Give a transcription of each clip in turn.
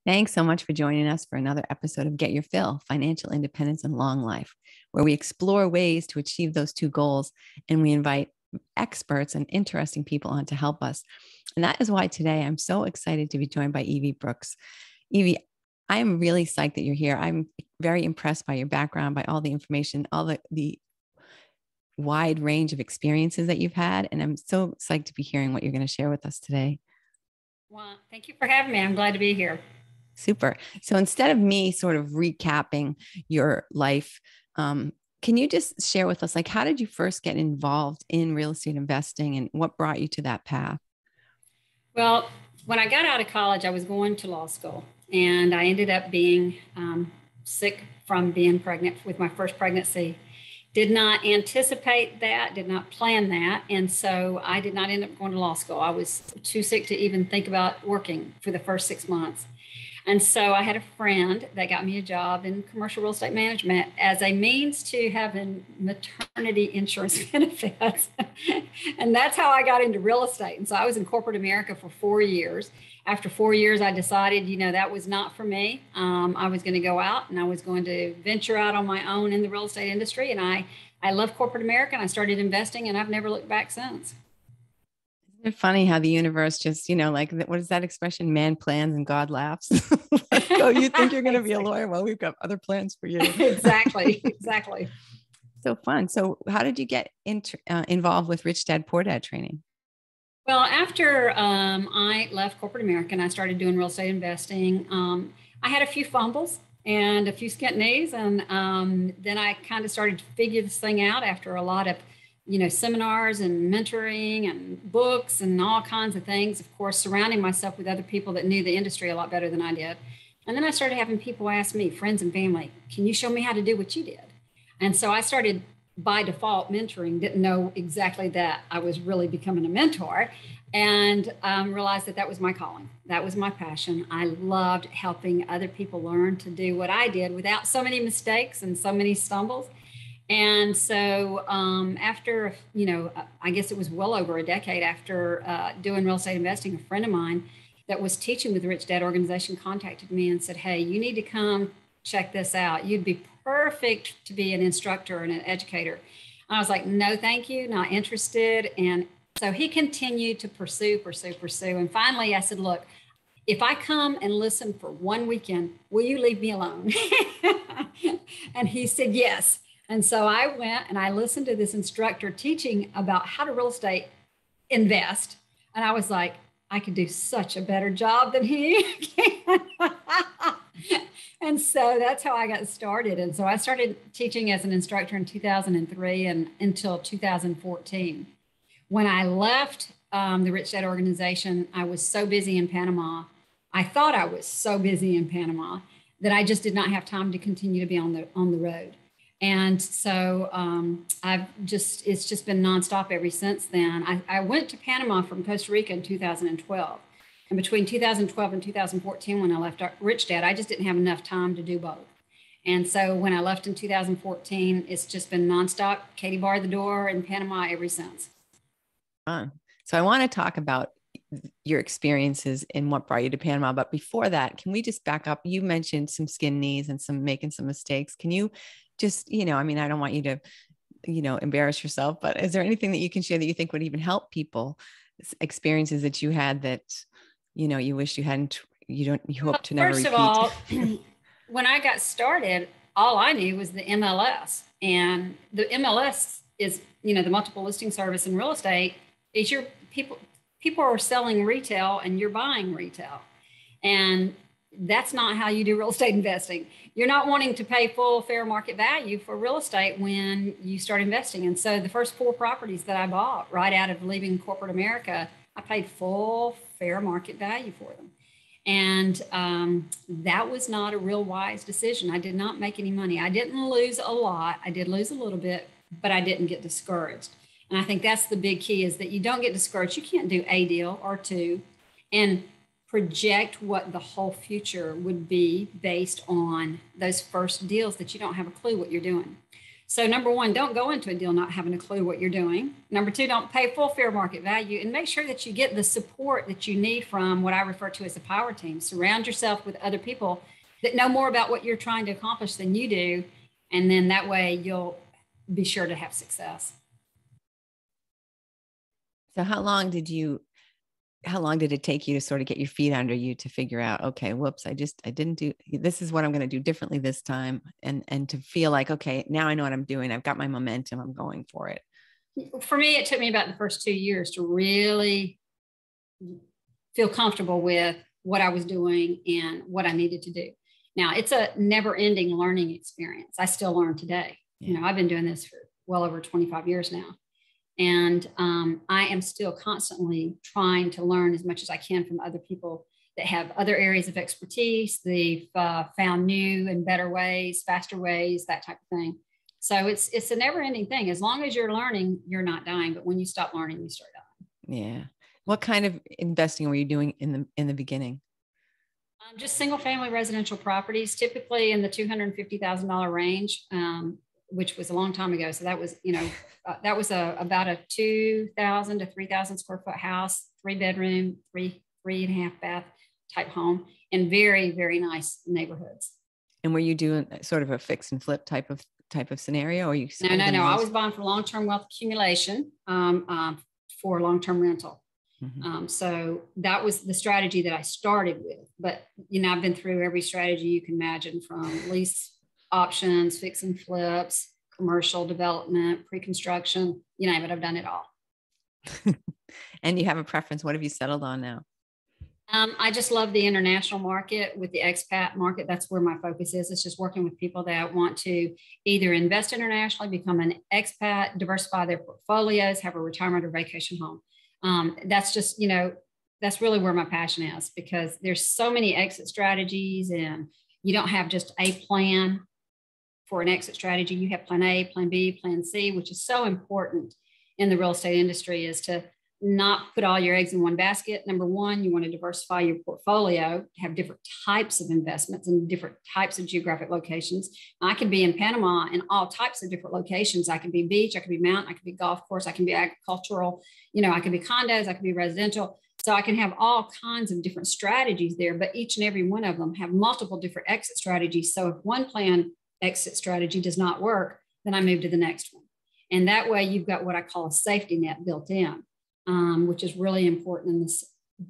Thanks so much for joining us for another episode of Get Your Fill, Financial Independence and Long Life, where we explore ways to achieve those two goals and we invite experts and interesting people on to help us. And that is why today I'm so excited to be joined by Evie Brooks. Evie, I am really psyched that you're here. I'm very impressed by your background, by all the information, all the wide range of experiences that you've had. And I'm so psyched to be hearing what you're going to share with us today. Well, thank you for having me. I'm glad to be here. Super. So instead of me sort of recapping your life, can you just share with us, like, how did you first get involved in real estate investing and what brought you to that path? Well, when I got out of college, I was going to law school and I ended up being sick from being pregnant with my first pregnancy. Did not anticipate that, did not plan that. And so I did not end up going to law school. I was too sick to even think about working for the first 6 months. And so I had a friend that got me a job in commercial real estate management as a means to having maternity insurance benefits. And that's how I got into real estate. And so I was in corporate America for 4 years. After 4 years, I decided, that was not for me. I was going to go out and I was going to venture out on my own in the real estate industry. And I left corporate America and I started investing and I've never looked back since. Isn't it funny how the universe just, like, what is that expression? Man plans and God laughs. Like, oh, you think you're going to be a lawyer? Well, we've got other plans for you. Exactly. So fun. So how did you get involved with Rich Dad, Poor Dad training? Well, after I left corporate America and I started doing real estate investing, I had a few fumbles and a few skint knees. And then I kind of started to figure this thing out after a lot of seminars and mentoring and books and all kinds of things, of course, surrounding myself with other people that knew the industry a lot better than I did. And then I started having people ask me, friends and family, can you show me how to do what you did? And so I started by default mentoring, didn't know exactly that I was really becoming a mentor, and realized that was my calling. That was my passion. I loved helping other people learn to do what I did without so many mistakes and so many stumbles. And so after, I guess it was well over a decade after doing real estate investing, a friend of mine that was teaching with the Rich Dad organization contacted me and said, hey, you need to come check this out. You'd be perfect to be an instructor and an educator. And I was like, no, thank you, not interested. And so he continued to pursue. And finally I said, look, if I come and listen for one weekend, will you leave me alone? And he said, yes. And so I went and I listened to this instructor teaching about how to real estate invest. And I was like, I could do such a better job than he can. And so that's how I got started. And so I started teaching as an instructor in 2003 and until 2014. When I left the Rich Dad organization, I was so busy in Panama. I thought I was so busy in Panama that I just did not have time to continue to be on the road. And so it's just been nonstop ever since then. I went to Panama from Costa Rica in 2012. And between 2012 and 2014, when I left Rich Dad, I just didn't have enough time to do both. And so when I left in 2014, it's just been nonstop. Katie barred the door in Panama ever since. Fun. So I want to talk about your experiences and what brought you to Panama. But before that, can we just back up? You mentioned some skin knees and making some mistakes. Can you just, I don't want you to, embarrass yourself, but is there anything that you can share that you think would even help people, experiences that you had that, you wish you hadn't, you hope to never repeat? First of all, when I got started, all I knew was the MLS, and the MLS is, the multiple listing service in real estate is your people are selling retail and you're buying retail. And that's not how you do real estate investing. You're not wanting to pay full fair market value for real estate when you start investing. And so the first 4 properties that I bought right out of leaving corporate America, I paid full fair market value for them. And that was not a real wise decision. I did not make any money. I didn't lose a lot. I did lose a little bit, but I didn't get discouraged. And I think that's the big key, is that you don't get discouraged. You can't do a deal or two and project what the whole future would be based on those first deals that you don't have a clue what you're doing. So number one, don't go into a deal not having a clue what you're doing. Number two, don't pay full fair market value, and make sure that you get the support that you need from what I refer to as a power team. Surround yourself with other people that know more about what you're trying to accomplish than you do. And then that way you'll be sure to have success. So how long did it take you to sort of get your feet under you to figure out, okay, whoops, I didn't do, this is what I'm going to do differently this time. And to feel like, okay, now I know what I'm doing. I've got my momentum. I'm going for it. For me, it took me about the first 2 years to really feel comfortable with what I was doing and what I needed to do. Now, it's a never ending learning experience. I still learn today. Yeah. I've been doing this for well over 25 years now. And I am still constantly trying to learn as much as I can from other people that have other areas of expertise. They've found new and better ways, faster ways, that type of thing. So it's a never ending thing. As long as you're learning, you're not dying. But when you stop learning, you start dying. Yeah. What kind of investing were you doing in the beginning? Just single family residential properties, typically in the $250,000 range. Which was a long time ago. So that was, that was about a 2,000 to 3,000 square foot house, 3-bedroom, three and a half bath type home, in very, very nice neighborhoods. And were you doing sort of a fix and flip type of scenario, or you? No. I was buying for long-term wealth accumulation for long-term rental. Mm-hmm. So that was the strategy that I started with. But I've been through every strategy you can imagine, from lease options, fix and flips, commercial development, pre-construction, you name it, I've done it all. And you have a preference? What have you settled on now? I just love the international market with the expat market. That's where my focus is. It's just working with people that want to either invest internationally, become an expat, diversify their portfolios, have a retirement or vacation home. That's just, that's really where my passion is, because there's so many exit strategies, and you don't have just a plan for an exit strategy. You have plan A, plan B, plan C, which is so important in the real estate industry, is to not put all your eggs in one basket. Number one, you want to diversify your portfolio, have different types of investments and different types of geographic locations. I could be in Panama in all types of different locations. I could be beach, I could be mountain, I could be golf course, I can be agricultural, I could be condos, I could be residential. So I can have all kinds of different strategies there, but each and every one of them have multiple different exit strategies. So if one plan exit strategy does not work, then I move to the next one. And that way you've got what I call a safety net built in, which is really important in this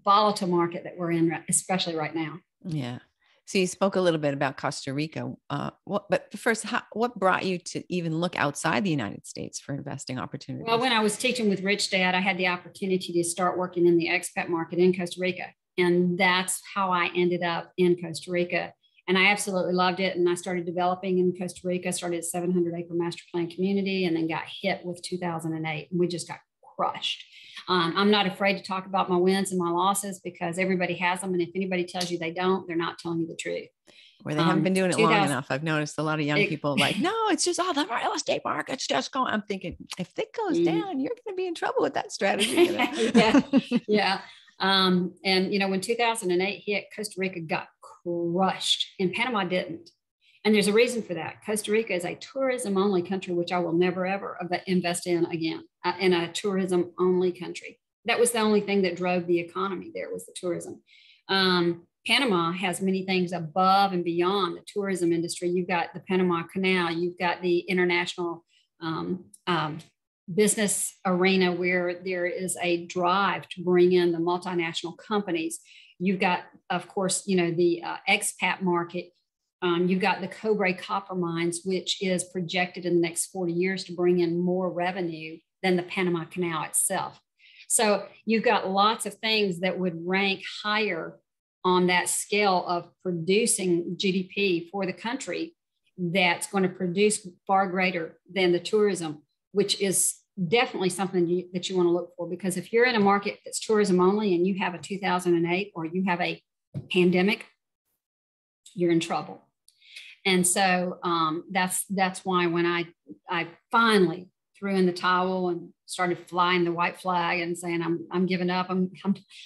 volatile market that we're in, especially right now. Yeah. So you spoke a little bit about Costa Rica. But first, what brought you to even look outside the United States for investing opportunities? Well, when I was teaching with Rich Dad, I had the opportunity to start working in the expat market in Costa Rica. And that's how I ended up in Costa Rica. And I absolutely loved it. And I started developing in Costa Rica, started a 700-acre master plan community, and then got hit with 2008. And we just got crushed. I'm not afraid to talk about my wins and my losses, because everybody has them. And if anybody tells you they don't, they're not telling you the truth. Or they haven't been doing it long enough. I've noticed a lot of young people like, no, it's just, the real estate market's just going. I'm thinking, if it goes down, you're going to be in trouble with that strategy. Yeah. And, when 2008 hit, Costa Rica got crushed, and Panama didn't. And there's a reason for that. Costa Rica is a tourism-only country, which I will never, ever invest in again, in a tourism-only country. That was the only thing that drove the economy there, was the tourism. Panama has many things above and beyond the tourism industry. You've got the Panama Canal. You've got the international business arena, where there is a drive to bring in the multinational companies. You've got, of course, the expat market. You've got the Cobre copper mines, which is projected in the next 40 years to bring in more revenue than the Panama Canal itself. So you've got lots of things that would rank higher on that scale of producing GDP for the country, that's going to produce far greater than the tourism, which is definitely something that you want to look for. Because if you're in a market that's tourism only and you have a 2008 or you have a pandemic, you're in trouble. And so that's why when I finally threw in the towel and started flying the white flag and saying, I'm giving up. I'm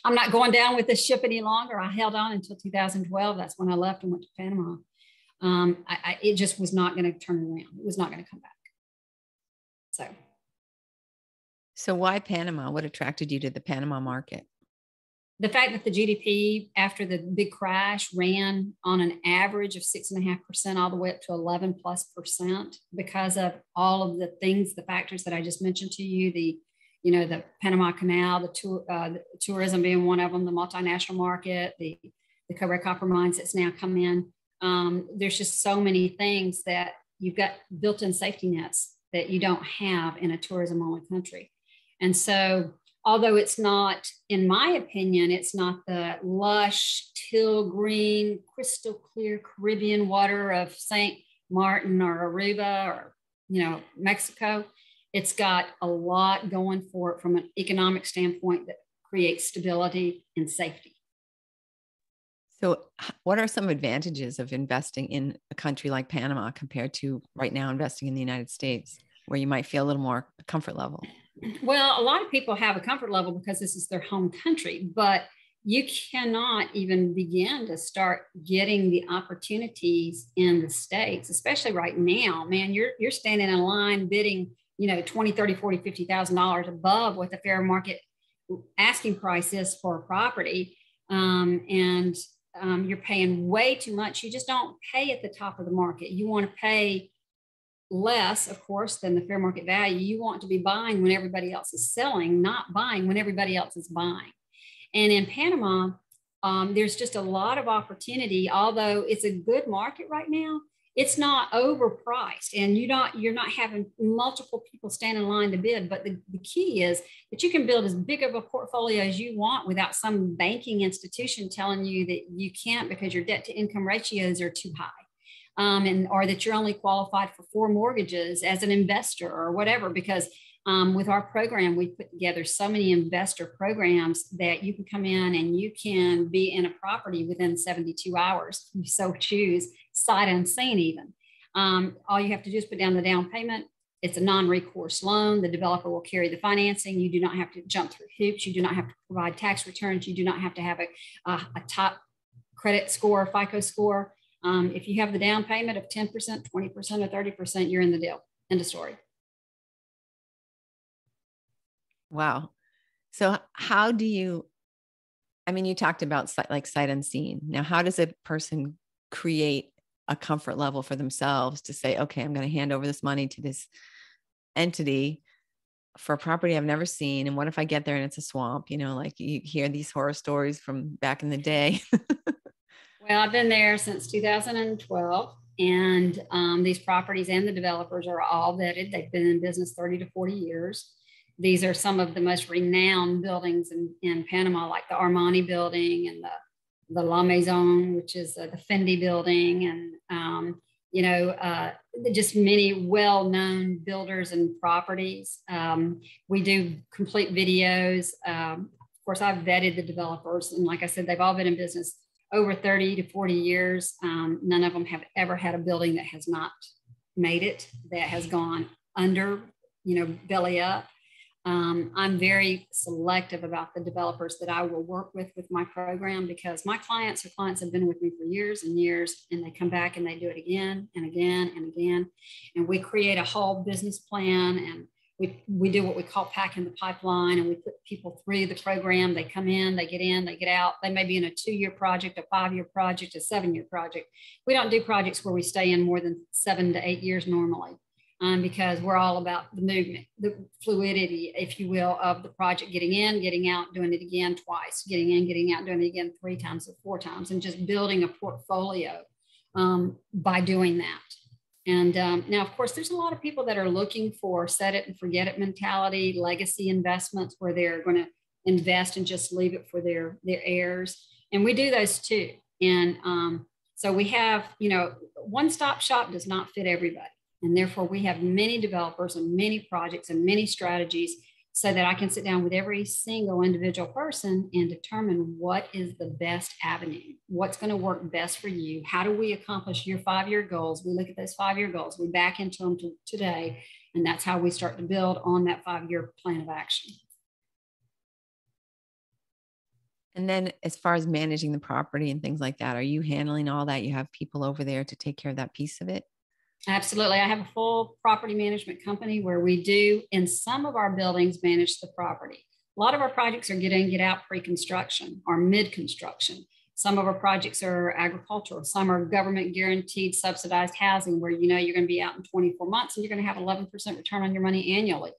not going down with this ship any longer. I held on until 2012. That's when I left and went to Panama. It just was not going to turn around. It was not going to come back. So why Panama? What attracted you to the Panama market? The fact that the GDP after the big crash ran on an average of 6.5% all the way up to 11+% because of all of the things, the factors that I just mentioned to you, the Panama Canal, the tourism being one of them, the multinational market, the cover copper mines that's now come in. There's just so many things that you've got built-in safety nets that you don't have in a tourism-only country. And so, although it's not, in my opinion, it's not the lush, teal green, crystal clear Caribbean water of St. Martin or Aruba or, Mexico, it's got a lot going for it from an economic standpoint that creates stability and safety. So what are some advantages of investing in a country like Panama compared to right now investing in the United States, where you might feel a little more comfort level? Well, a lot of people have a comfort level because this is their home country, but you cannot even begin to start getting the opportunities in the States, especially right now. Man, you're standing in line bidding, $20, $30, $40, $50,000 above what the fair market asking price is for a property. And you're paying way too much. You just don't pay at the top of the market. You want to pay less, of course, than the fair market value. You want to be buying when everybody else is selling, not buying when everybody else is buying. And in Panama, there's just a lot of opportunity. Although it's a good market right now, it's not overpriced, and you're not having multiple people stand in line to bid. But the key is that you can build as big of a portfolio as you want without some banking institution telling you that you can't because your debt to income ratios are too high. Or that you're only qualified for 4 mortgages as an investor or whatever, because with our program, we put together so many investor programs that you can come in and you can be in a property within 72 hours, if you so choose, sight unseen even. All you have to do is put down the down payment. It's a non-recourse loan. The developer will carry the financing. You do not have to jump through hoops. You do not have to provide tax returns. You do not have to have a top credit score, FICO score. If you have the down payment of 10%, 20%, or 30%, you're in the deal. End of story. Wow. So how do you talked about sight unseen. Now, how does a person create a comfort level for themselves to say, okay, I'm going to hand over this money to this entity for a property I've never seen. And what if I get there and it's a swamp? Like you hear these horror stories from back in the day. Well, I've been there since 2012, and these properties and the developers are all vetted. They've been in business 30 to 40 years. These are some of the most renowned buildings in Panama, like the Armani building and the La Maison, which is the Fendi building, and just many well-known builders and properties. We do complete videos. Of course, I've vetted the developers, and like I said, they've all been in business over 30 to 40 years. None of them have ever had a building that has not made it, that has gone under, belly up. I'm very selective about the developers that I will work with my program, because my clients have been with me for years and years, and they come back and they do it again and again and again. And we create a whole business plan, and we do what we call packing the pipeline, and we put people through the program. They come in, they get out. They may be in a 2-year project, a 5-year project, a 7-year project. We don't do projects where we stay in more than 7 to 8 years normally, because we're all about the movement, the fluidity, if you will, of the project, getting in, getting out, doing it again twice, getting in, getting out, doing it again 3 times or 4 times, and just building a portfolio by doing that. And now, of course, there's a lot of people that are looking for set it and forget it mentality, legacy investments, where they're going to invest and just leave it for their heirs. And we do those too. And so we have, one-stop shop does not fit everybody. And therefore, we have many developers and many projects and many strategies, so that I can sit down with every single individual person and determine what is the best avenue, what's going to work best for you. How do we accomplish your 5-year goals? We look at those 5-year goals, we back into them today, and that's how we start to build on that 5-year plan of action. And then as far as managing the property and things like that, are you handling all that? You have people over there to take care of that piece of it? Absolutely. I have a full property management company where we do, in some of our buildings, manage the property. A lot of our projects are get in, get out pre-construction or mid-construction. Some of our projects are agricultural. Some are government guaranteed subsidized housing where you're going to be out in 24 months and you're going to have 11% return on your money annually,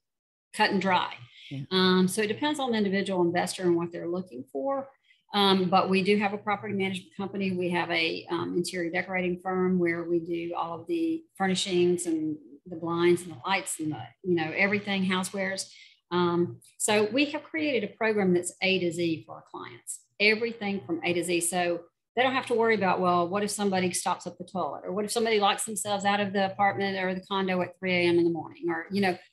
cut and dry. Yeah. So it depends on the individual investor and what they're looking for. But we do have a property management company. We have a interior decorating firm where we do all of the furnishings and the blinds and the lights and everything, housewares. So we have created a program that's A to Z for our clients, everything from A to Z. So they don't have to worry about, well, what if somebody stops up the toilet, or what if somebody locks themselves out of the apartment or the condo at 3 a.m. in the morning, or,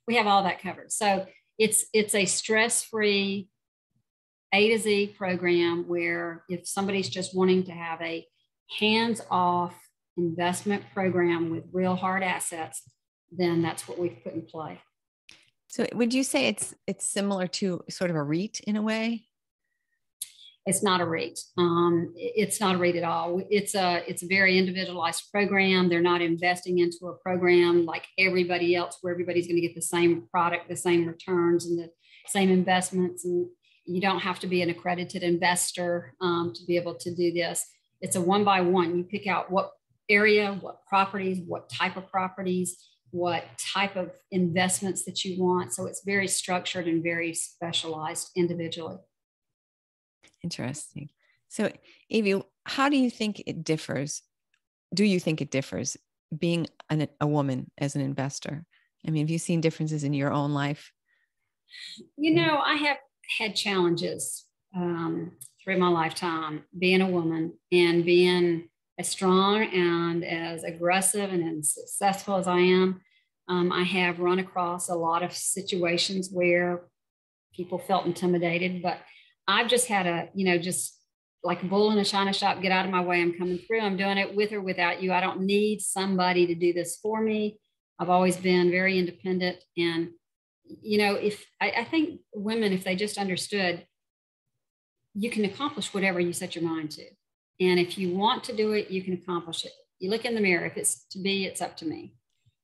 we have all that covered. So it's a stress-free A to Z program where if somebody's just wanting to have a hands-off investment program with real hard assets, then that's what we've put in play. So would you say it's similar to sort of a REIT in a way? It's not a REIT. It's not a REIT at all. It's a very individualized program. They're not investing into a program like everybody else where everybody's going to get the same product, the same returns, and the same investments. And you don't have to be an accredited investor to be able to do this. It's a one-by-one. You pick out what area, what properties, what type of properties, what type of investments that you want. So it's very structured and very specialized individually. Interesting. So Evie, how do you think it differs? Do you think it differs being a woman as an investor? I mean, have you seen differences in your own life? I have had challenges through my lifetime being a woman and being as strong and as aggressive and as successful as I am. I have run across a lot of situations where people felt intimidated, but I've just had just like a bull in a china shop, get out of my way. I'm coming through. I'm doing it with or without you. I don't need somebody to do this for me. I've always been very independent. And, I think women, if they just understood, you can accomplish whatever you set your mind to. And if you want to do it, you can accomplish it. You look in the mirror. If it's to be, it's up to me.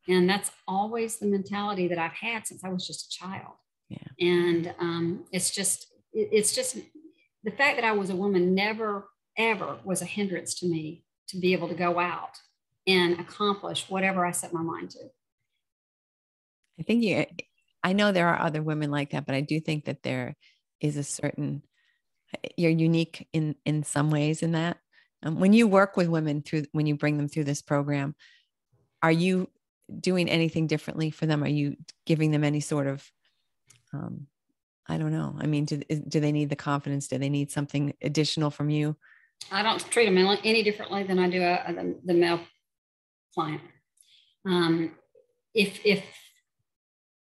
And that's always the mentality that I've had since I was just a child. Yeah. And it's just the fact that I was a woman never, ever was a hindrance to me to be able to go out and accomplish whatever I set my mind to. I know there are other women like that, but I do think that there is a certain, you're unique in some ways in that. When you work with women when you bring them through this program, are you doing anything differently for them? Are you giving them any sort of, I don't know. I mean, do they need the confidence? Do they need something additional from you? I don't treat them any differently than I do the male client. If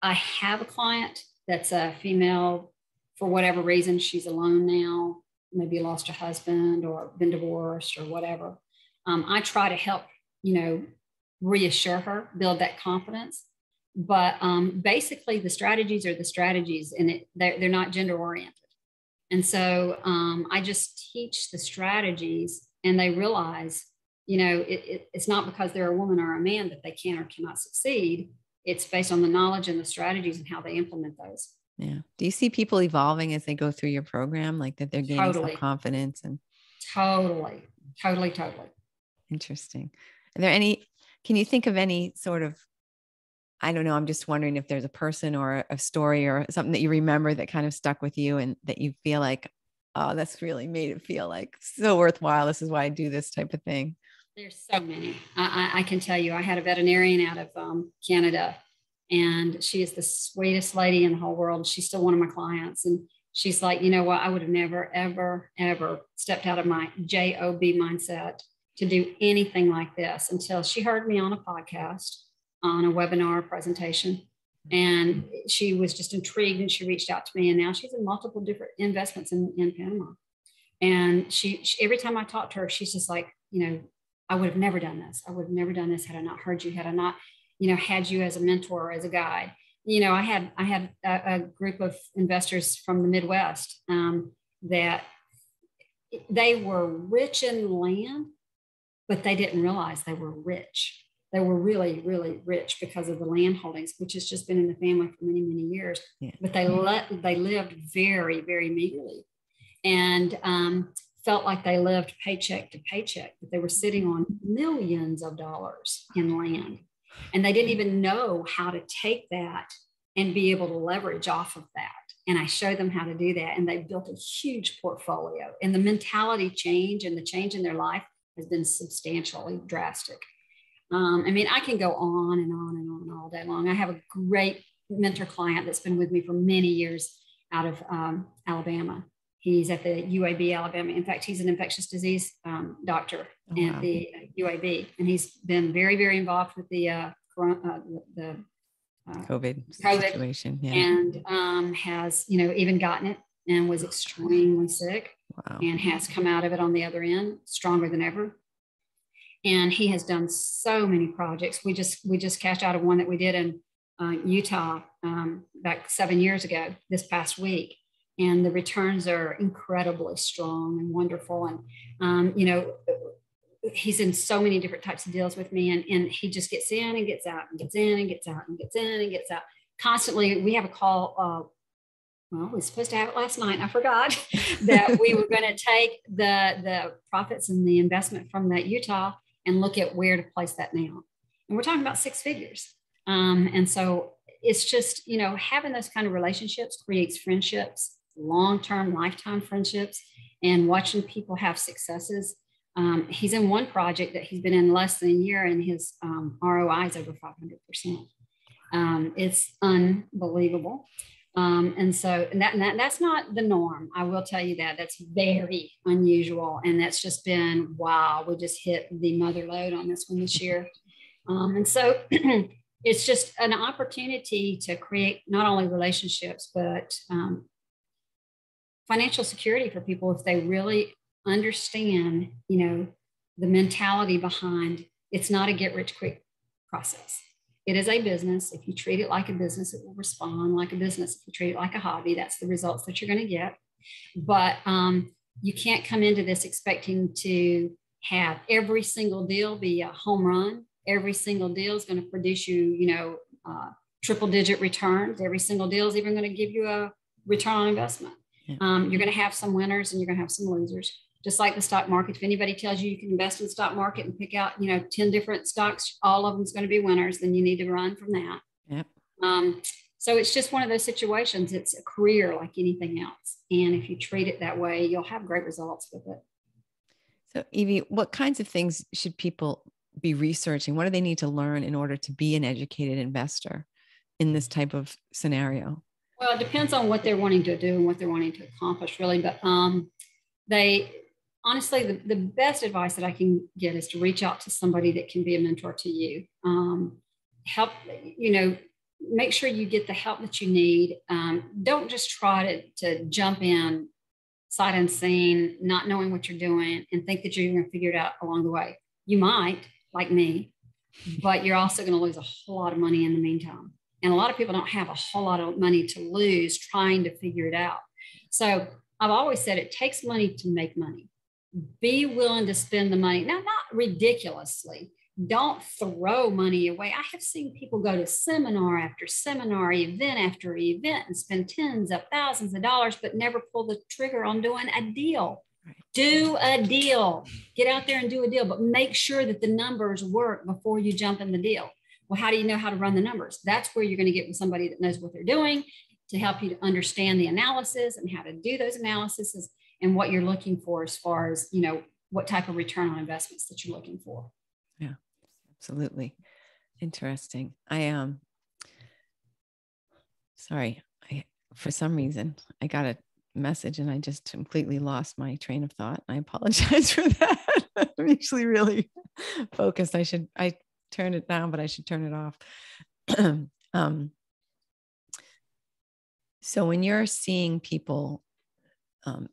I have a client that's a female, for whatever reason, she's alone now, maybe lost her husband or been divorced or whatever, I try to help, reassure her, build that confidence. But basically the strategies are the strategies, and they're not gender oriented. And so I just teach the strategies, and they realize, it's not because they're a woman or a man that they can or cannot succeed. It's based on the knowledge and the strategies and how they implement those. Yeah. Do you see people evolving as they go through your program, like that they're gaining self-confidence? And Totally. Interesting. Can you think of any sort of, I don't know, I'm just wondering if there's a person or a story or something that you remember that kind of stuck with you and that you feel like, oh, that's really made it feel like so worthwhile. This is why I do this type of thing. There's so many. I can tell you, I had a veterinarian out of Canada, and she is the sweetest lady in the whole world. She's still one of my clients. And she's like, you know what? I would have never, ever, ever stepped out of my JOB mindset to do anything like this until she heard me on a podcast, on a webinar presentation. And she was just intrigued, and she reached out to me, and now she's in multiple different investments in Panama. And she every time I talk to her, she's just like, I would have never done this. I would have never done this had I not heard you, had I not, had you as a mentor or as a guide. I had a group of investors from the Midwest that they were rich in land, but they didn't realize they were rich. they were really, really rich because of the land holdings, which has just been in the family for many, many years. Yeah. But they lived very, very meagerly, and felt like they lived paycheck to paycheck, but they were sitting on millions of dollars in land. And they didn't even know how to take that and be able to leverage off of that. And I showed them how to do that. And they built a huge portfolio. And the mentality change and the change in their life has been substantially drastic. I mean, I can go on and on and on all day long. I have a great mentor client that's been with me for many years out of Alabama. He's at the UAB, Alabama. In fact, he's an infectious disease doctor at the UAB. And he's been very, very involved with the COVID situation. Yeah. And has, even gotten it and was extremely sick. Wow. And has come out of it on the other end stronger than ever. And he has done so many projects. We just cashed out of one that we did in Utah back 7 years ago this past week. And the returns are incredibly strong and wonderful. And, he's in so many different types of deals with me, and he just gets in and gets out and gets in and gets out and gets in and gets out constantly. We have a call. We were supposed to have it last night. I forgot that we were going to take the profits and the investment from that Utah and look at where to place that now. And we're talking about 6 figures. And so it's just, having those kind of relationships creates friendships, long-term, lifetime friendships, and watching people have successes. He's in one project that he's been in less than a year, and his ROI is over 500%. It's unbelievable. And that's not the norm. I will tell you that. That's very unusual. And that's just been, wow, we just hit the mother load on this one this year. And so it's just an opportunity to create not only relationships, but financial security for people if they really understand, the mentality behind it's not a get rich quick process. It is a business. If you treat it like a business, it will respond like a business. If you treat it like a hobby, that's the results that you're going to get. But you can't come into this expecting to have every single deal be a home run. Every single deal is going to produce you, triple digit returns. Every single deal is even going to give you a return on investment. Yeah. You're going to have some winners and you're going to have some losers. Just like the stock market, if anybody tells you you can invest in the stock market and pick out, 10 different stocks, all of them is going to be winners, then you need to run from that. Yep. So it's just one of those situations. It's a career like anything else. And if you treat it that way, you'll have great results with it. So Evie, what kinds of things should people be researching? What do they need to learn in order to be an educated investor in this type of scenario? Well, it depends on what they're wanting to do and what they're wanting to accomplish, really. But honestly, the best advice that I can get is to reach out to somebody that can be a mentor to you. Help, make sure you get the help that you need. Don't just try to jump in sight unseen, not knowing what you're doing, and think that you're going to figure it out along the way. You might, like me, but you're also going to lose a whole lot of money in the meantime. And a lot of people don't have a whole lot of money to lose trying to figure it out. So I've always said it takes money to make money. Be willing to spend the money. Now, not ridiculously. Don't throw money away. I have seen people go to seminar after seminar, event after event, and spend tens of thousands of dollars, but never pull the trigger on doing a deal. Right. Do a deal. Get out there and do a deal, but make sure that the numbers work before you jump in the deal. Well, how do you know how to run the numbers? That's where you're going to get with somebody that knows what they're doing to help you to understand the analysis and how to do those analyses and what you're looking for as far as, what type of return on investments that you're looking for. Yeah, absolutely. Interesting. For some reason, I got a message and I just completely lost my train of thought. I apologize for that. I'm usually really focused. I turn it down, but I should turn it off. So when you're seeing people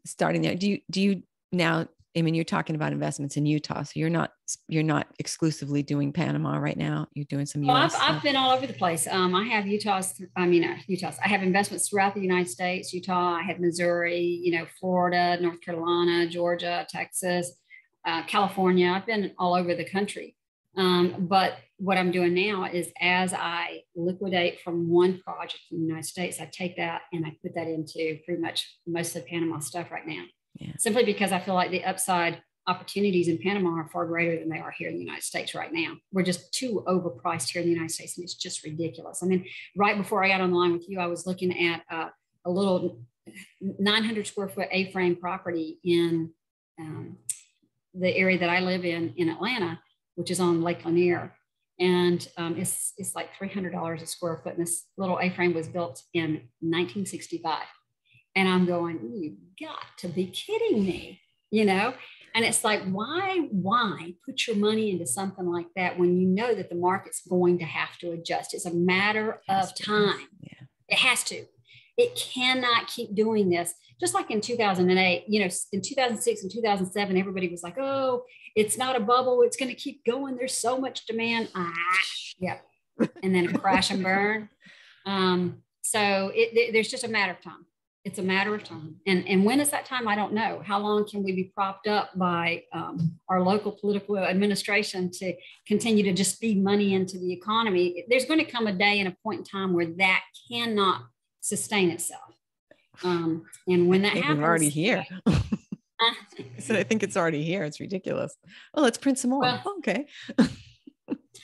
starting there, do you now, you're talking about investments in Utah, so you're not exclusively doing Panama right now. You're doing some US. I've been all over the place. I have I have investments throughout the United States, Utah. I have Missouri, Florida, North Carolina, Georgia, Texas, California. I've been all over the country. But what I'm doing now is as I liquidate from one project in the United States, I take that and I put that into pretty much most of the Panama stuff right now. Yeah. Simply because I feel like the upside opportunities in Panama are far greater than they are here in the United States right now. We're just too overpriced here in the United States, and it's just ridiculous. I mean, right before I got on the line with you, I was looking at a little 900 square foot A-frame property in the area that I live in Atlanta, which is on Lake Lanier. And it's like $300 a square foot. And this little A-frame was built in 1965. And I'm going, you got to be kidding me, you know? And it's like, why put your money into something like that when you know that the market's going to have to adjust? It's a matter of time. Yeah. It has to. It cannot keep doing this. Just like in 2008, you know, in 2006 and 2007, everybody was like, oh, it's not a bubble. It's going to keep going. There's so much demand. Yeah. And then a crash and burn. So there's just a matter of time. It's a matter of time. And when is that time? I don't know. How long can we be propped up by our local political administration to continue to just feed money into the economy? There's going to come a day and a point in time where that cannot sustain itself. And when that happens, we're already here. So I think it's already here. It's ridiculous. Well, let's print some more. Well, okay.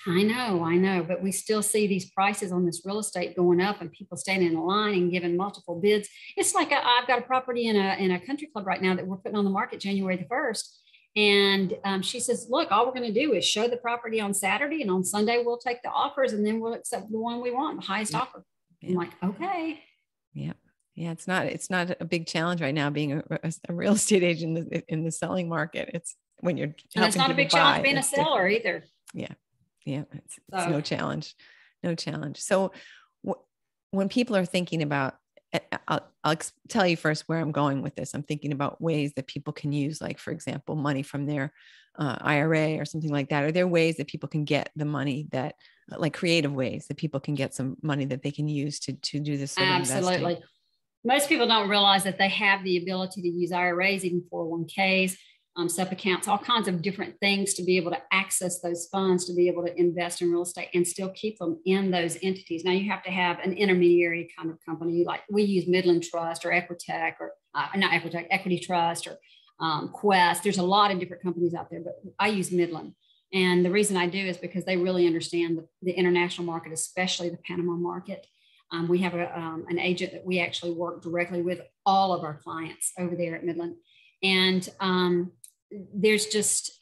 I know, but we still see these prices on this real estate going up and people standing in a line and giving multiple bids. It's like I've got a property in a country club right now that we're putting on the market January the 1st. And she says, look, all we're going to do is show the property on Saturday, and on Sunday we'll take the offers, and then we'll accept the one we want, the highest offer. I'm like, okay. Yeah. Yeah. It's not a big challenge right now being a real estate agent in the selling market. It's when you're, and it's not a big challenge being a seller either. Yeah. Yeah. It's no challenge. So when people are thinking about, I'll tell you first where I'm going with this. I'm thinking about ways that people can use, like, for example, money from their IRA or something like that. Are there ways that people can get the money that, like, creative ways that people can get some money that they can use to do this sort of Absolutely. investing? Most people don't realize that they have the ability to use IRAs, even 401ks, SEP accounts, all kinds of different things to be able to access those funds, to be able to invest in real estate and still keep them in those entities. Now, you have to have an intermediary kind of company, like we use Midland Trust or Equitech, or not Equitech, Equity Trust, or Quest. There's a lot of different companies out there, but I use Midland. And the reason I do is because they really understand the international market, especially the Panama market. We have an agent that we actually work directly with all of our clients over there at Midland. And there's just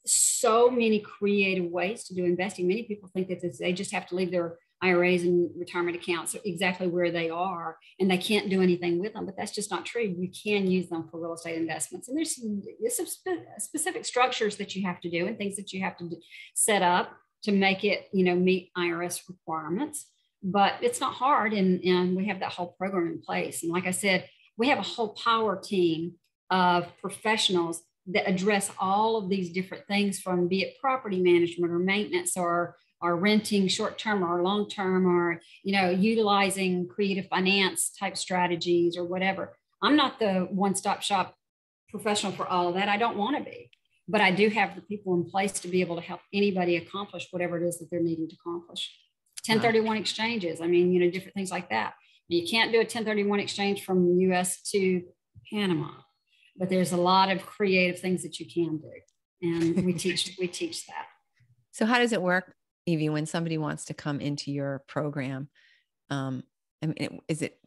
so many creative ways to do investing. Many people think that they just have to leave their IRAs and retirement accounts exactly where they are, and they can't do anything with them. But that's just not true. You can use them for real estate investments. And there's some specific structures that you have to do and things that you have to set up to make it, meet IRS requirements. But it's not hard. And we have that whole program in place. And like I said, we have a whole power team of professionals that address all of these different things, from be it property management or maintenance or renting short-term or long-term, or, utilizing creative finance type strategies or whatever. I'm not the one-stop shop professional for all of that. I don't want to be, but I do have the people in place to be able to help anybody accomplish whatever it is that they're needing to accomplish. 1031 exchanges. Different things like that. You can't do a 1031 exchange from the US to Panama, but there's a lot of creative things that you can do. And we teach that. So how does it work, Evie, when somebody wants to come into your program? Is it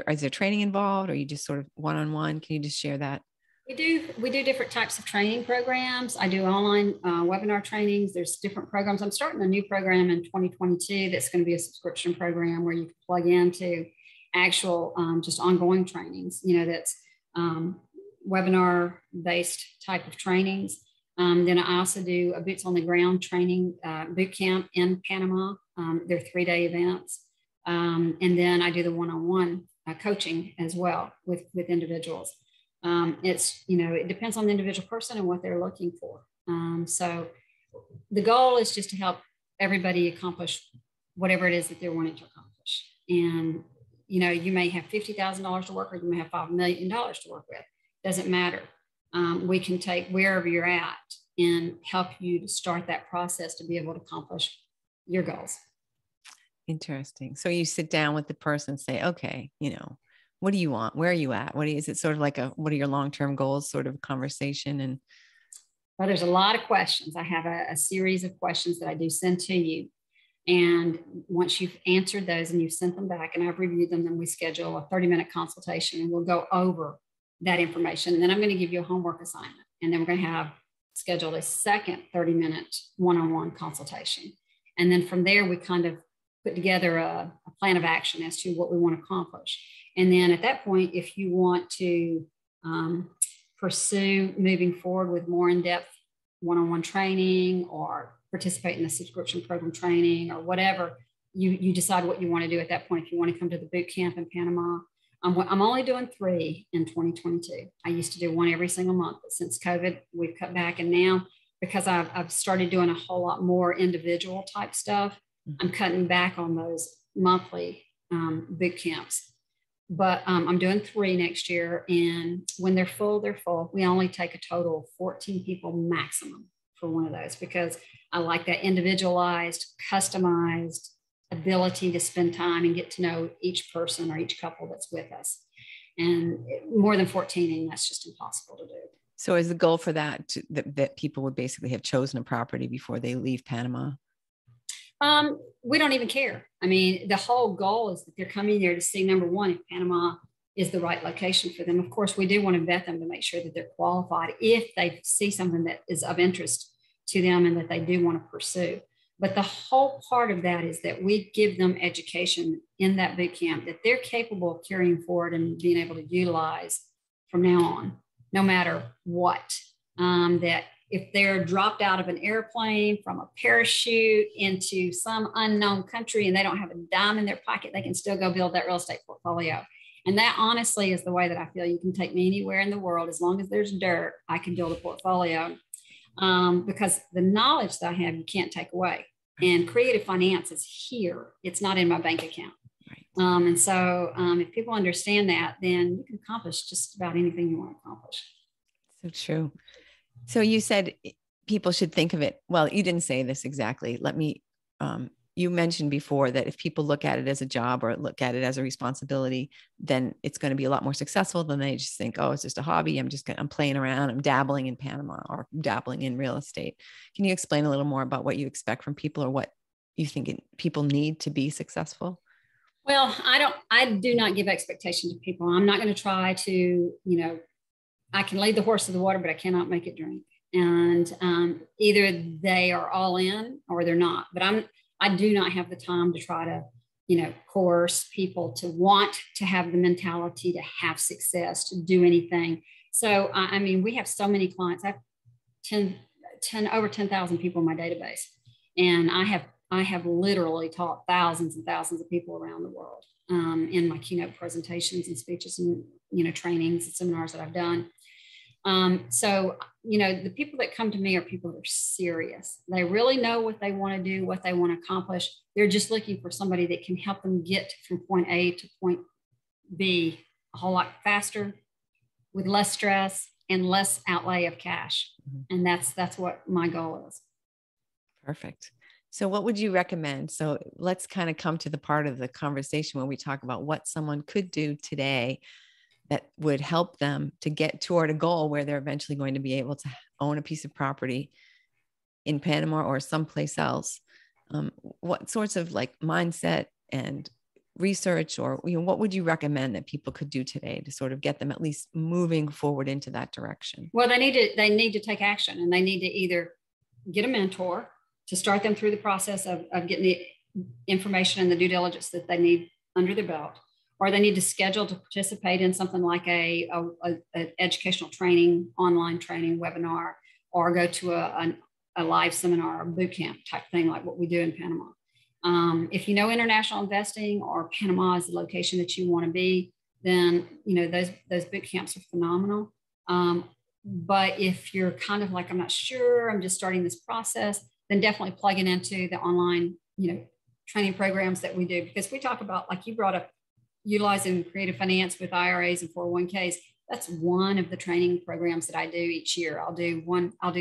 is there training involved, or you just sort of one-on-one? Can you just share that? We do different types of training programs. I do online webinar trainings. There's different programs. I'm starting a new program in 2022 that's going to be a subscription program where you can plug into actual just ongoing trainings, that's webinar-based type of trainings. Then I also do a boots on the ground training boot camp in Panama. They're 3-day events. And then I do the one-on-one coaching as well with individuals. It depends on the individual person and what they're looking for. So the goal is just to help everybody accomplish whatever it is that they're wanting to accomplish. And, you may have $50,000 to work, or you may have $5 million to work with. Doesn't matter. We can take wherever you're at and help you to start that process to be able to accomplish your goals. Interesting. So you sit down with the person and say, okay, what do you want? Where are you at? Is it sort of like what are your long-term goals sort of conversation? And well, there's a lot of questions. I have a series of questions that I do send to you. And once you've answered those and you've sent them back and I've reviewed them, then we schedule a 30-minute consultation and we'll go over that information. And then I'm going to give you a homework assignment. And then we're going to have scheduled a second 30-minute one-on-one consultation. And then from there, we kind of put together a plan of action as to what we want to accomplish. And then at that point, if you want to pursue moving forward with more in-depth one-on-one training or participate in the subscription program training or whatever, you decide what you want to do at that point. If you want to come to the boot camp in Panama, I'm only doing 3 in 2022. I used to do 1 every single month, but since COVID, we've cut back. And now, because I've started doing a whole lot more individual type stuff, I'm cutting back on those monthly boot camps. But I'm doing 3 next year. And when they're full, they're full. We only take a total of 14 people maximum for one of those, because I like that individualized, customized ability to spend time and get to know each person or each couple that's with us. And more than 14, and that's just impossible to do. So is the goal for that that people would basically have chosen a property before they leave Panama? We don't even care. I mean, the whole goal is that they're coming there to see, number one, if Panama is the right location for them. Of course, we do want to vet them to make sure that they're qualified if they see something that is of interest to them and that they do want to pursue. But the whole part of that is that we give them education in that boot camp that they're capable of carrying forward and being able to utilize from now on, no matter what. That if they're dropped out of an airplane from a parachute into some unknown country and they don't have a dime in their pocket, they can still go build that real estate portfolio. And that honestly is the way that I feel. You can take me anywhere in the world. As long as there's dirt, I can build a portfolio. Because the knowledge that I have, you can't take away. And creative finance is here. It's not in my bank account. Right. And so if people understand that, then you can accomplish just about anything you want to accomplish. So true. So you said people should think of it. Well, you didn't say this exactly. You mentioned before that if people look at it as a job or look at it as a responsibility, then it's going to be a lot more successful than they just think, oh, it's just a hobby. I'm playing around. I'm dabbling in Panama or dabbling in real estate. Can you explain a little more about what you expect from people or what you think people need to be successful? Well, I do not give expectations to people. I'm not going to try to, I can lead the horse to the water, but I cannot make it drink. And either they are all in or they're not. But I do not have the time to try to, coerce people to want to have the mentality to have success, to do anything. So, I mean, we have so many clients. I have over 10,000 people in my database. And I have literally taught thousands and thousands of people around the world in my keynote presentations and speeches and, trainings and seminars that I've done. So, the people that come to me are people that are serious. They really know what they want to do, what they want to accomplish. They're just looking for somebody that can help them get from point A to point B a whole lot faster with less stress and less outlay of cash. Mm-hmm. And that's what my goal is. Perfect. So what would you recommend? So let's kind of come to the part of the conversation where we talk about what someone could do today that would help them to get toward a goal where they're eventually going to be able to own a piece of property in Panama or someplace else. What sorts of mindset and research or, what would you recommend that people could do today to sort of get them at least moving forward into that direction? Well, they need to take action, and they need to either get a mentor to start them through the process of getting the information and the due diligence that they need under their belt, or they need to schedule to participate in something like an educational training, online training webinar, or go to a live seminar or boot camp type thing like what we do in Panama. If you know international investing or Panama is the location that you want to be, then those boot camps are phenomenal. But if you're kind of like, I'm not sure, I'm just starting this process, then definitely plugging into the online training programs that we do, because we talk about, like you brought up, utilizing creative finance with IRAs and 401ks. That's one of the training programs that I do each year. I'll do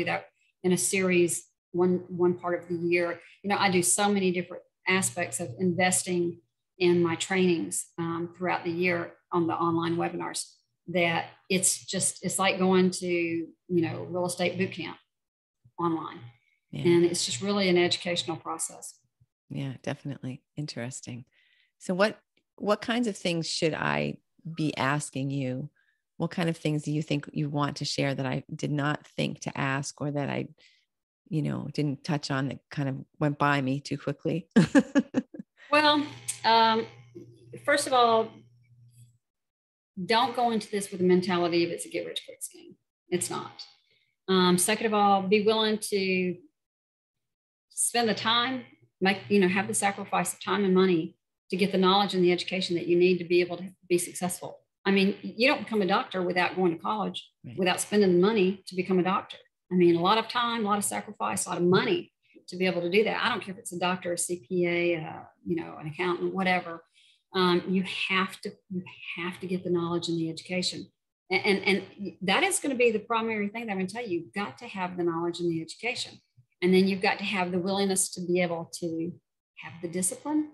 that in a series one part of the year. I do so many different aspects of investing in my trainings throughout the year on the online webinars, that it's like going to, real estate boot camp online. Yeah. And it's just really an educational process. Yeah, definitely. Interesting. So what kinds of things should I be asking you? What kind of things do you think you want to share that I did not think to ask, or that I, didn't touch on, that kind of went by me too quickly? Well, first of all, don't go into this with the mentality of it's a get rich quick scheme. It's not. Second of all, be willing to spend the time, have the sacrifice of time and money to get the knowledge and the education that you need to be able to be successful. I mean, you don't become a doctor without going to college, right, without spending the money to become a doctor. I mean, a lot of time, a lot of sacrifice, a lot of money to be able to do that. I don't care if it's a doctor, a CPA, an accountant, whatever. You have to get the knowledge and the education. And that is going to be the primary thing that I'm going to tell you. You've got to have the knowledge and the education. And then you've got to have the willingness to be able to have the discipline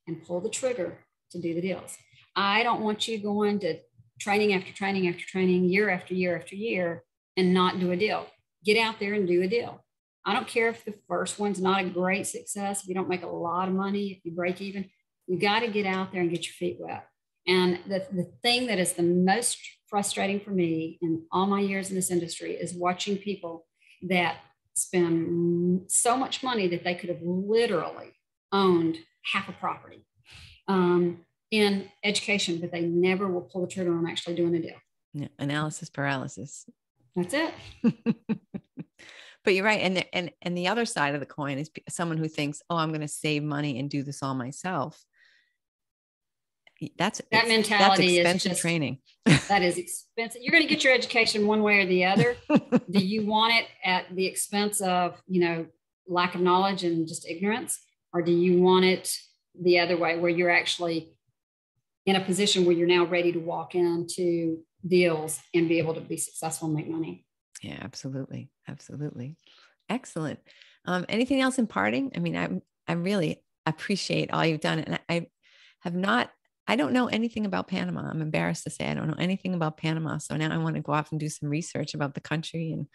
and pull the trigger to do the deals. I don't want you going to training after training after training, year after year after year, and not do a deal. Get out there and do a deal. I don't care if the first one's not a great success, if you don't make a lot of money, if you break even, you got to get out there and get your feet wet. And the thing that is the most frustrating for me in all my years in this industry is watching people that spend so much money that they could have literally owned half a property in education, but they never will pull the trigger on actually doing a deal. Yeah, analysis paralysis. That's it. But you're right. And the other side of the coin is someone who thinks, oh, I'm going to save money and do this all myself. That mentality that's expensive training. That is expensive. You're going to get your education one way or the other. Do you want it at the expense of, lack of knowledge and just ignorance? Or do you want it the other way, where you're actually in a position where you're now ready to walk into deals and be able to be successful and make money? Yeah, absolutely. Absolutely. Excellent. Anything else in parting? I mean, I really appreciate all you've done. And I don't know anything about Panama. I'm embarrassed to say I don't know anything about Panama. So now I want to go off and do some research about the country. And,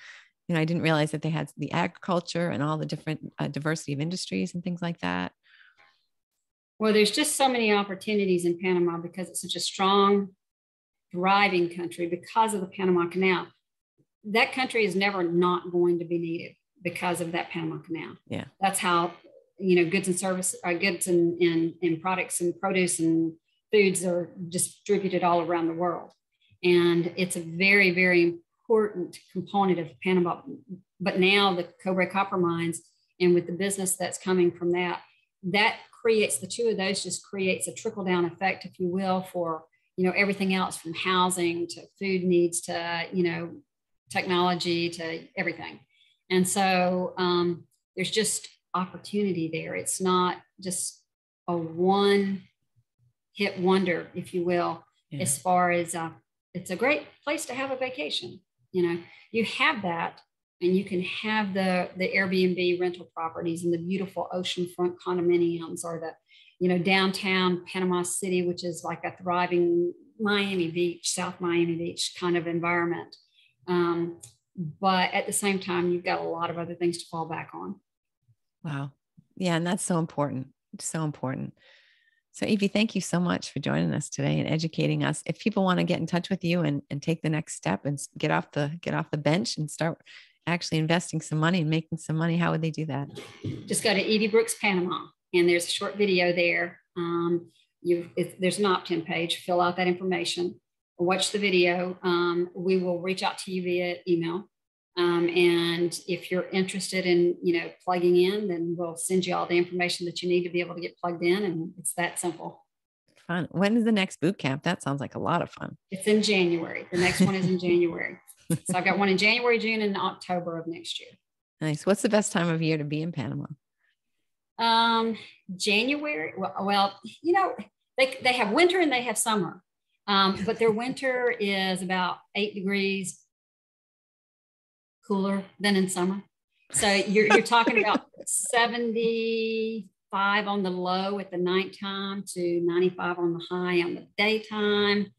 I didn't realize that they had the agriculture and all the different diversity of industries and things like that. Well, there's just so many opportunities in Panama because it's such a strong, thriving country because of the Panama Canal. That country is never not going to be needed because of that Panama Canal. Yeah. That's how, goods and service, goods and products and produce and foods are distributed all around the world. And it's a very, very important component of Panama. But now the Cobre copper mines, and with the business that's coming from that creates, the two of those just creates a trickle down effect, if you will, for, everything else from housing to food needs to, technology to everything. And so there's just opportunity there. It's not just a one hit wonder, if you will, yeah, as far as it's a great place to have a vacation. You have that, and you can have the Airbnb rental properties and the beautiful oceanfront condominiums, or the, downtown Panama City, which is like a thriving Miami Beach, South Miami Beach kind of environment. But at the same time, you've got a lot of other things to fall back on. Wow. Yeah. And that's so important. It's so important. So Evie, thank you so much for joining us today and educating us. If people want to get in touch with you and take the next step and get off the bench and start actually investing some money and making some money, how would they do that? Just go to Evie Brooks Panama, and there's a short video there. There's an opt-in page. Fill out that information. Watch the video. We will reach out to you via email. And if you're interested in, plugging in, then we'll send you all the information that you need to be able to get plugged in. And it's that simple. Fun. When is the next boot camp? That sounds like a lot of fun. It's in January. The next one is in January. So I've got one in January, June, and October of next year. Nice. What's the best time of year to be in Panama? January. Well, they have winter and they have summer. But their winter is about 8 degrees cooler than in summer. So you're talking about 75 on the low at the nighttime to 95 on the high on the daytime.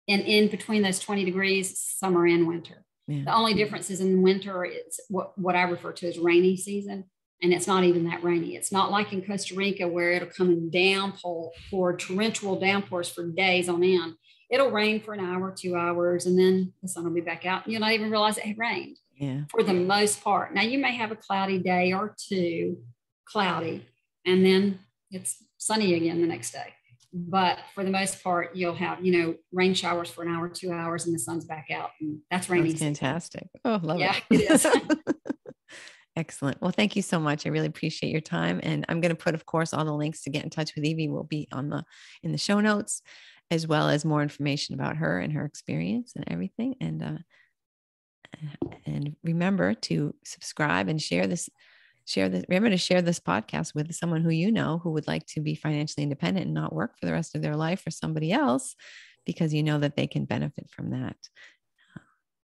And in between those 20 degrees, summer and winter. Yeah. The only difference is in winter, it's what I refer to as rainy season. And it's not even that rainy. It's not like in Costa Rica where it'll come in downpour, torrential downpours for days on end. It'll rain for an hour, 2 hours, and then the sun will be back out. You'll not even realize it had rained. Yeah. For the most part. Now you may have a cloudy day or two, cloudy, and then it's sunny again the next day. But for the most part, you'll have, rain showers for an hour, 2 hours, and the sun's back out. And that's rainy. That's fantastic. Oh, love it. Yeah, it is. Excellent. Well, thank you so much. I really appreciate your time. And I'm going to put, of course, all the links to get in touch with Evie will be in the show notes, as well as more information about her and her experience and everything. And remember to subscribe and share this. Remember to share this podcast with someone who who would like to be financially independent and not work for the rest of their life for somebody else, because you know that they can benefit from that.